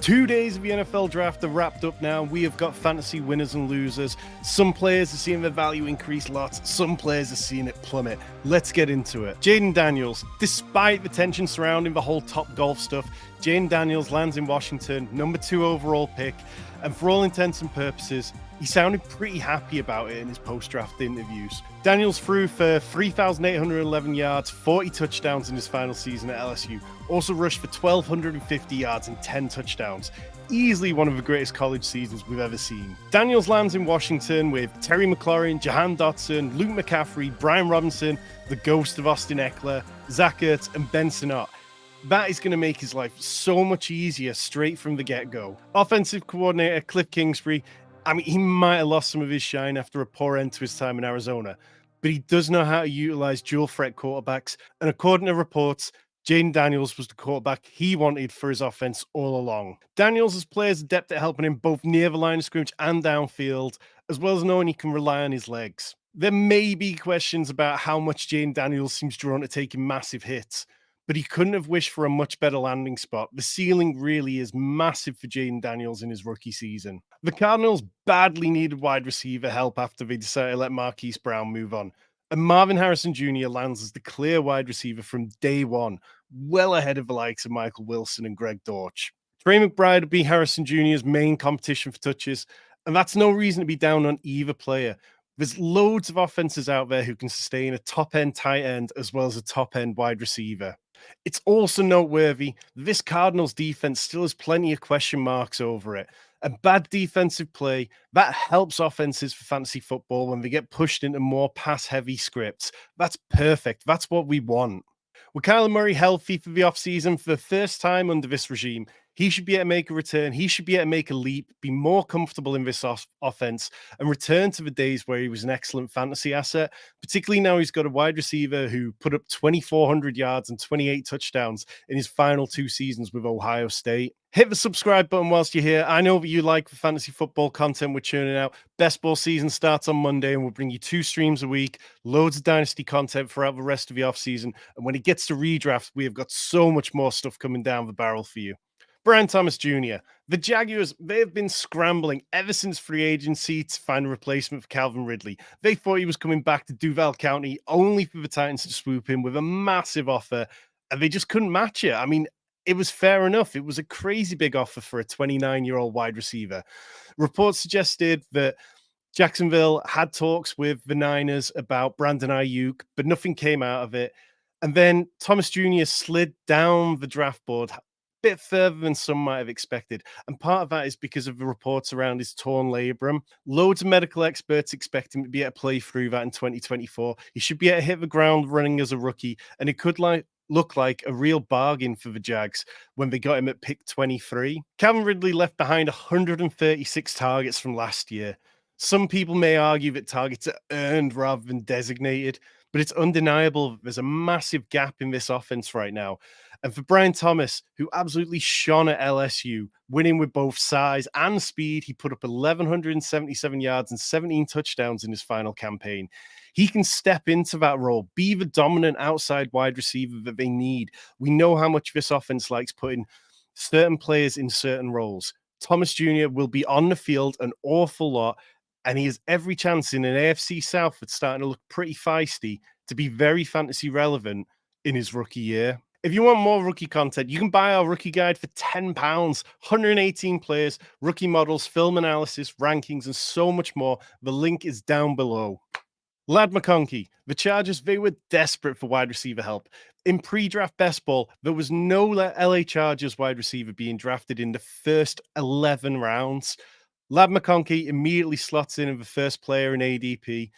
2 days of the NFL draft are wrapped up now. We have got fantasy winners and losers. Some players are seeing their value increase lots. Some players are seeing it plummet. Let's get into it. Jayden Daniels, despite the tension surrounding the whole top golf stuff, Jayden Daniels lands in Washington, number 2 overall pick. And for all intents and purposes, he sounded pretty happy about it in his post-draft interviews. Daniels threw for 3,811 yards, 40 touchdowns in his final season at LSU. Also rushed for 1,250 yards and 10 touchdowns. Easily one of the greatest college seasons we've ever seen. Daniels lands in Washington with Terry McLaurin, Jahan Dotson, Luke McCaffrey, Brian Robinson, the ghost of Austin Eckler, Zach Ertz, and Ben Sinnott. That is going to make his life so much easier straight from the get-go. Offensive coordinator Cliff Kingsbury, he might have lost some of his shine after a poor end to his time in Arizona, but he does know how to utilize dual threat quarterbacks. And according to reports, Jayden Daniels was the quarterback he wanted for his offense all along. Daniels has players adept at helping him both near the line of scrimmage and downfield, as well as knowing he can rely on his legs. There may be questions about how much Jayden Daniels seems drawn to taking massive hits, but he couldn't have wished for a much better landing spot. The ceiling really is massive for Jayden Daniels in his rookie season. The Cardinals badly needed wide receiver help after they decided to let Marquise Brown move on. And Marvin Harrison Jr. lands as the clear wide receiver from day one, well ahead of the likes of Michael Wilson and Greg Dortch. Trey McBride will be Harrison Jr.'s main competition for touches, and that's no reason to be down on either player. There's loads of offenses out there who can sustain a top-end tight end as well as a top-end wide receiver. It's also noteworthy this Cardinals defense still has plenty of question marks over it. A bad defensive play, that helps offenses for fantasy football when they get pushed into more pass-heavy scripts. That's perfect. That's what we want. With Kyler Murray healthy for the offseason for the first time under this regime, he should be able to make a return. He should be able to make a leap, be more comfortable in this offense, and return to the days where he was an excellent fantasy asset, particularly now he's got a wide receiver who put up 2,400 yards and 28 touchdowns in his final 2 seasons with Ohio State. Hit the subscribe button whilst you're here. I know that you like the fantasy football content we're churning out. Best ball season starts on Monday, and we'll bring you 2 streams a week, loads of dynasty content throughout the rest of the offseason. And when it gets to redraft, we have got so much more stuff coming down the barrel for you. Brian Thomas Jr. The Jaguars, they have been scrambling ever since free agency to find a replacement for Calvin Ridley. They thought he was coming back to Duval County only for the Titans to swoop in with a massive offer, and they just couldn't match it. It was fair enough. It was a crazy big offer for a 29-year-old wide receiver. Reports suggested that Jacksonville had talks with the Niners about Brandon Ayuk, but nothing came out of it. And then Thomas Jr. slid down the draft board bit further than some might have expected. And part of that is because of the reports around his torn labrum. Loads of medical experts expect him to be able to play through that in 2024. He should be able to hit the ground running as a rookie, and it could look like a real bargain for the Jags when they got him at pick 23. Calvin Ridley left behind 136 targets from last year. Some people may argue that targets are earned rather than designated, but it's undeniable that there's a massive gap in this offense right now. And for Brian Thomas, who absolutely shone at LSU, winning with both size and speed, he put up 1,177 yards and 17 touchdowns in his final campaign. He can step into that role, be the dominant outside wide receiver that they need. We know how much this offense likes putting certain players in certain roles. Thomas Jr. will be on the field an awful lot, and he has every chance in an AFC South that's starting to look pretty feisty to be very fantasy relevant in his rookie year. If you want more rookie content, you can buy our rookie guide for £10. 118 players, rookie models, film analysis, rankings, and so much more. The link is down below. Lad McConkey, the Chargers, they were desperate for wide receiver help. In pre-draft best ball, there was no LA Chargers wide receiver being drafted in the first 11 rounds. Lad McConkey immediately slots in the first player in ADP,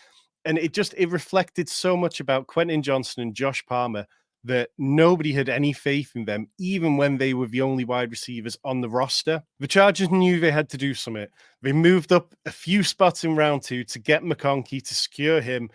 and it reflected so much about Quentin Johnson and Josh Palmer that nobody had any faith in them, even when they were the only wide receivers on the roster. The Chargers knew they had to do something. They moved up a few spots in round 2 to get McConkey, to secure him,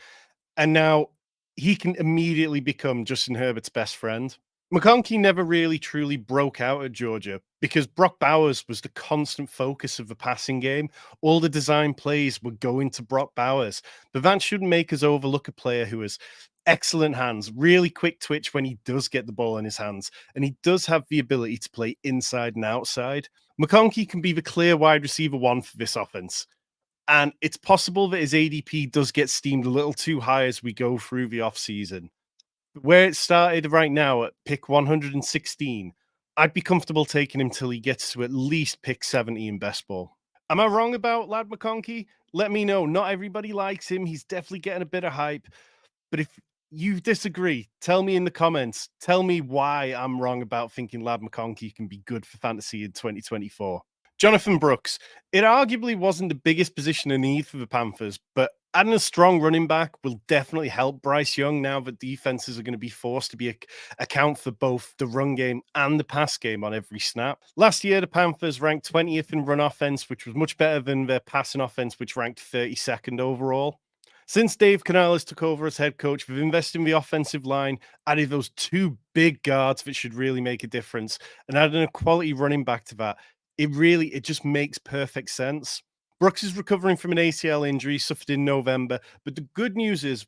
and now he can immediately become Justin Herbert's best friend. McConkey never really truly broke out at Georgia because Brock Bowers was the constant focus of the passing game. All the design plays were going to Brock Bowers, but that shouldn't make us overlook a player who has excellent hands, really quick twitch when he does get the ball in his hands, and he does have the ability to play inside and outside. McConkey can be the clear wide receiver one for this offense. And it's possible that his ADP does get steamed a little too high as we go through the offseason. Where it started right now at pick 116, I'd be comfortable taking him till he gets to at least pick 70 in best ball. Am I wrong about Lad McConkey? Let me know. Not everybody likes him. He's definitely getting a bit of hype. But if you disagree, tell me in the comments. Tell me why I'm wrong about thinking Lad McConkey can be good for fantasy in 2024. Jonathon Brooks. It arguably wasn't the biggest position of need for the Panthers, but adding a strong running back will definitely help Bryce Young now that defenses are going to be forced to account for both the run game and the pass game on every snap. Last year, the Panthers ranked 20th in run offense, which was much better than their passing offense, which ranked 32nd overall. Since Dave Canales took over as head coach, we've invested in the offensive line, added those two big guards that should really make a difference, and adding a quality running back to that. It just makes perfect sense. Brooks is recovering from an ACL injury suffered in November, but the good news is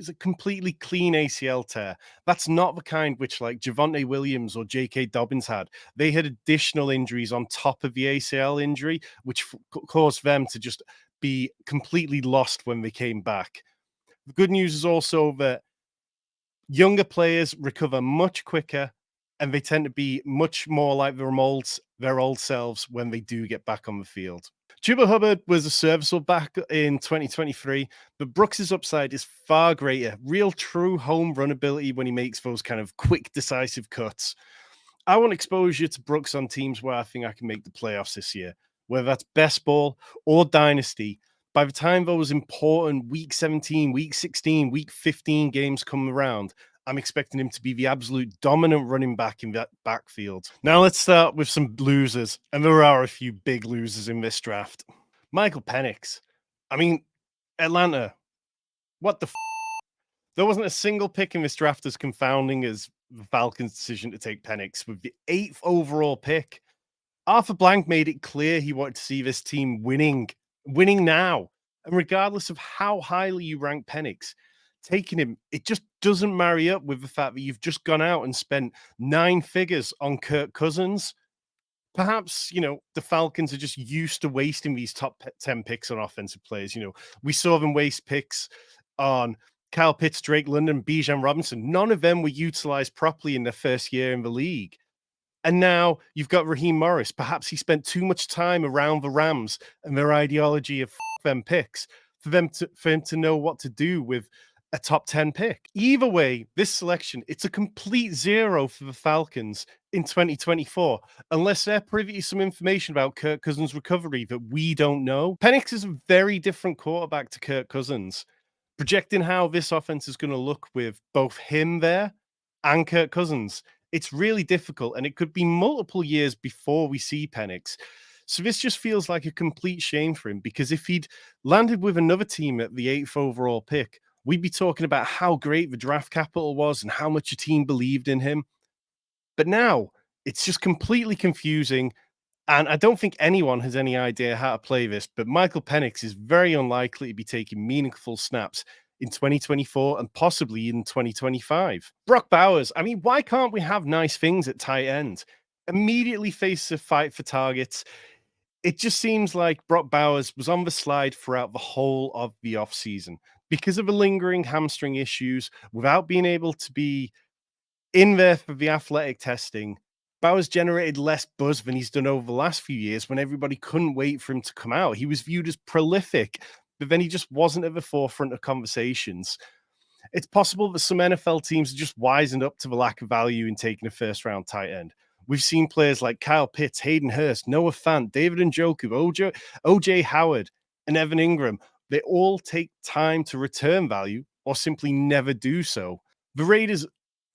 a completely clean ACL tear. That's not the kind which like Javonte Williams or J.K. Dobbins had. They had additional injuries on top of the ACL injury, which caused them to just be completely lost when they came back. The good news is also that younger players recover much quicker and they tend to be much more like their old selves when they do get back on the field. Chuba Hubbard was a serviceable back in 2023, but Brooks' upside is far greater. Real true home run ability when he makes those kind of quick, decisive cuts. I want exposure to Brooks on teams where I think I can make the playoffs this year, whether that's best ball or dynasty. By the time those important week 17, week 16, week 15 games come around, I'm expecting him to be the absolute dominant running back in that backfield. Now let's start with some losers, and there are a few big losers in this draft. Michael Penix. I mean, Atlanta, what the There wasn't a single pick in this draft as confounding as the Falcons' decision to take Penix with the 8th overall pick. Arthur Blank made it clear he wanted to see this team winning now. And regardless of how highly you rank Penix, taking him, it just doesn't marry up with the fact that you've just gone out and spent 9 figures on Kirk Cousins. Perhaps, the Falcons are just used to wasting these top 10 picks on offensive players. We saw them waste picks on Kyle Pitts, Drake London, Bijan Robinson. None of them were utilized properly in their first year in the league. And now you've got Raheem Morris. Perhaps he spent too much time around the Rams and their ideology of them picks for him to know what to do with a top 10 pick. Either way, this selection, it's a complete zero for the Falcons in 2024, unless they're privy to some information about Kirk Cousins' recovery that we don't know. Penix is a very different quarterback to Kirk Cousins. Projecting how this offense is going to look with both him there and Kirk Cousins, it's really difficult, and it could be multiple years before we see Penix. So this just feels like a complete shame for him, because if he'd landed with another team at the 8th overall pick, we'd be talking about how great the draft capital was and how much a team believed in him. But now it's just completely confusing. And I don't think anyone has any idea how to play this, but Michael Penix is very unlikely to be taking meaningful snaps in 2024 and possibly in 2025. Brock Bowers, I mean, why can't we have nice things at tight end? Immediately face a fight for targets. It just seems like Brock Bowers was on the slide throughout the whole of the offseason because of the lingering hamstring issues, without being able to be in there for the athletic testing. Bowers generated less buzz than he's done over the last few years when everybody couldn't wait for him to come out. He was viewed as prolific, but then he just wasn't at the forefront of conversations. It's possible that some NFL teams are just wisened up to the lack of value in taking a first-round tight end. We've seen players like Kyle Pitts, Hayden Hurst, Noah Fant, David Njoku, OJ Howard, and Evan Ingram. They all take time to return value or simply never do so. The Raiders,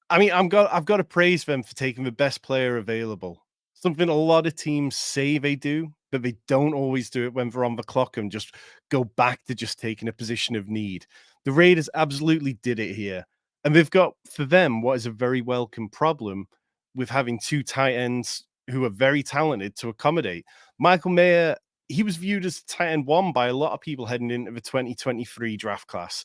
I've got to praise them for taking the best player available. Something a lot of teams say they do, but they don't always do it when they're on the clock and just go back to just taking a position of need. The Raiders absolutely did it here. And they've got, for them, what is a very welcome problem with having two tight ends who are very talented to accommodate. Michael Mayer, he was viewed as tight end one by a lot of people heading into the 2023 draft class.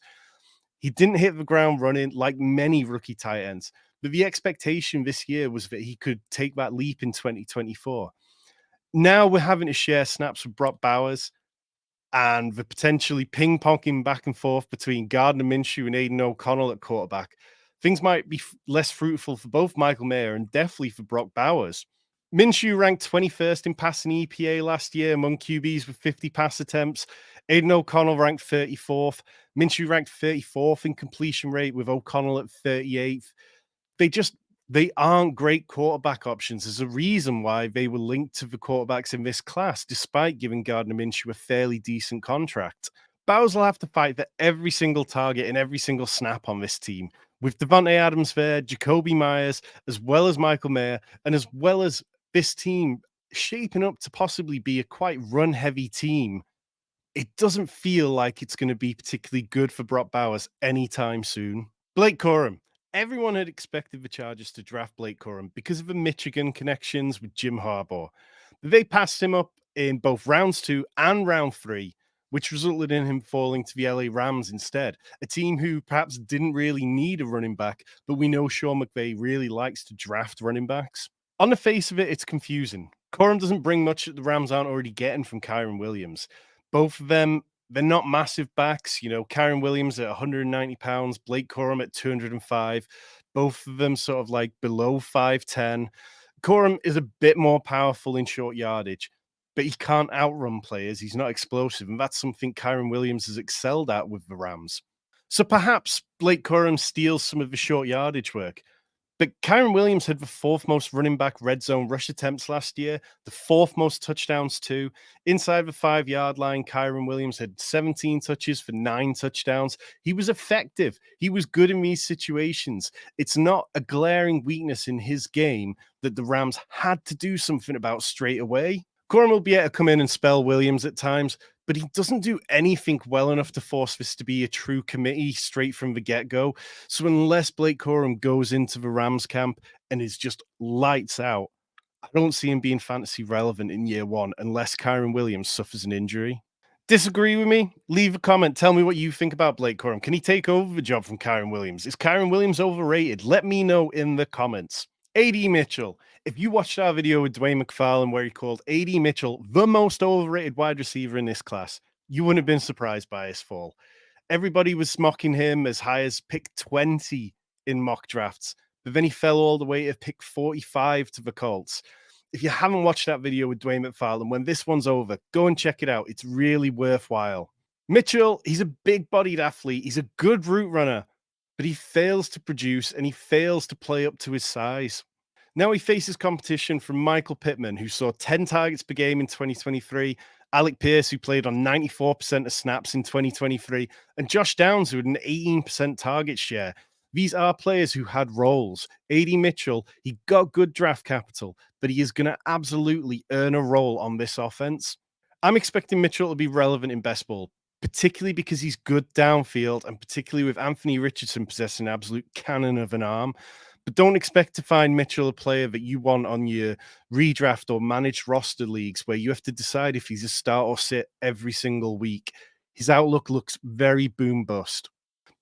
He didn't hit the ground running like many rookie tight ends, but the expectation this year was that he could take that leap in 2024. Now we're having to share snaps with Brock Bowers, and the potentially ping-ponging back and forth between Gardner Minshew and Aiden O'Connell at quarterback. Things might be less fruitful for both Michael Mayer and definitely for Brock Bowers. Minshew ranked 21st in passing EPA last year among QBs with 50 pass attempts. Aiden O'Connell ranked 34th. Minshew ranked 34th in completion rate with O'Connell at 38th. They aren't great quarterback options. There's a reason why they were linked to the quarterbacks in this class, despite giving Gardner Minshew a fairly decent contract. Bowers will have to fight for every single target and every single snap on this team. With Devontae Adams there, Jacoby Myers, as well as Michael Mayer, and as well as this team shaping up to possibly be a quite run-heavy team, it doesn't feel like it's going to be particularly good for Brock Bowers anytime soon. Blake Corum. Everyone had expected the Chargers to draft Blake Corum because of the Michigan connections with Jim Harbaugh. They passed him up in both rounds 2 and round 3, which resulted in him falling to the LA Rams instead, a team who perhaps didn't really need a running back, but we know Sean McVay really likes to draft running backs. On the face of it, it's confusing. Corum doesn't bring much that the Rams aren't already getting from Kyren Williams. Both of them, they're not massive backs. Kyren Williams at 190 pounds, Blake Corum at 205. Both of them sort of like below 5'10. Corum is a bit more powerful in short yardage, but he can't outrun players. He's not explosive, and that's something Kyren Williams has excelled at with the Rams. So perhaps Blake Corum steals some of the short yardage work. But Kyren Williams had the 4th most running back red zone rush attempts last year, the 4th most touchdowns too. Inside the 5-yard line, Kyren Williams had 17 touches for 9 touchdowns. He was effective. He was good in these situations. It's not a glaring weakness in his game that the Rams had to do something about straight away. Corum will be able to come in and spell Williams at times, but he doesn't do anything well enough to force this to be a true committee straight from the get-go. So unless Blake Corum goes into the Rams camp and is just lights out, I don't see him being fantasy relevant in year 1 unless Kyren Williams suffers an injury. Disagree with me? Leave a comment. Tell me what you think about Blake Corum. Can he take over the job from Kyren Williams? Is Kyren Williams overrated? Let me know in the comments. A.D. Mitchell. If you watched our video with Dwayne McFarlane where he called A.D. Mitchell the most overrated wide receiver in this class, you wouldn't have been surprised by his fall. Everybody was mocking him as high as pick 20 in mock drafts, but then he fell all the way to pick 45 to the Colts. If you haven't watched that video with Dwayne McFarlane, when this one's over, go and check it out. It's really worthwhile. Mitchell, he's a big-bodied athlete. He's a good route runner, but he fails to produce and he fails to play up to his size. Now he faces competition from Michael Pittman, who saw 10 targets per game in 2023, Alec Pierce, who played on 94% of snaps in 2023, and Josh Downs, who had an 18% target share. These are players who had roles. A.D. Mitchell, he got good draft capital, but he is going to absolutely earn a role on this offense. I'm expecting Mitchell to be relevant in best ball, particularly because he's good downfield and particularly with Anthony Richardson possessing an absolute cannon of an arm. But don't expect to find Mitchell a player that you want on your redraft or managed roster leagues where you have to decide if he's a start or sit every single week. His outlook looks very boom bust.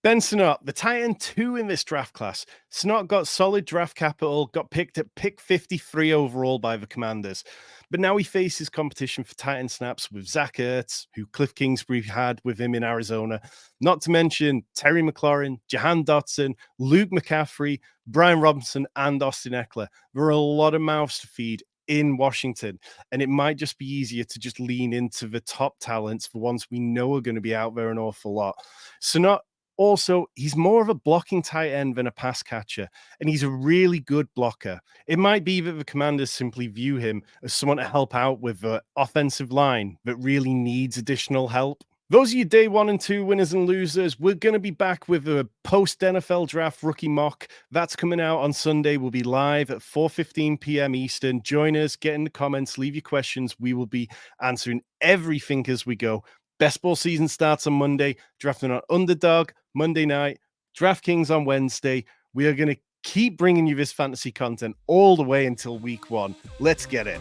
Ben Sinnott, the tight end 2 in this draft class. Sinnott got solid draft capital, got picked at pick 53 overall by the Commanders. But now he faces competition for tight end snaps with Zach Ertz, who Cliff Kingsbury had with him in Arizona. Not to mention Terry McLaurin, Jahan Dotson, Luke McCaffrey, Brian Robinson, and Austin Eckler. There are a lot of mouths to feed in Washington, and it might just be easier to just lean into the top talents, the ones we know are going to be out there an awful lot. Sinnott, also, he's more of a blocking tight end than a pass catcher, and he's a really good blocker. It might be that the Commanders simply view him as someone to help out with the offensive line that really needs additional help. Those are your day 1 and 2 winners and losers. We're going to be back with a post-NFL draft rookie mock. That's coming out on Sunday. We'll be live at 4:15 p.m. Eastern. Join us, get in the comments, leave your questions. We will be answering everything as we go. Best ball season starts on Monday, drafting on Underdog Monday night, DraftKings on Wednesday. We are going to keep bringing you this fantasy content all the way until week 1. Let's get it.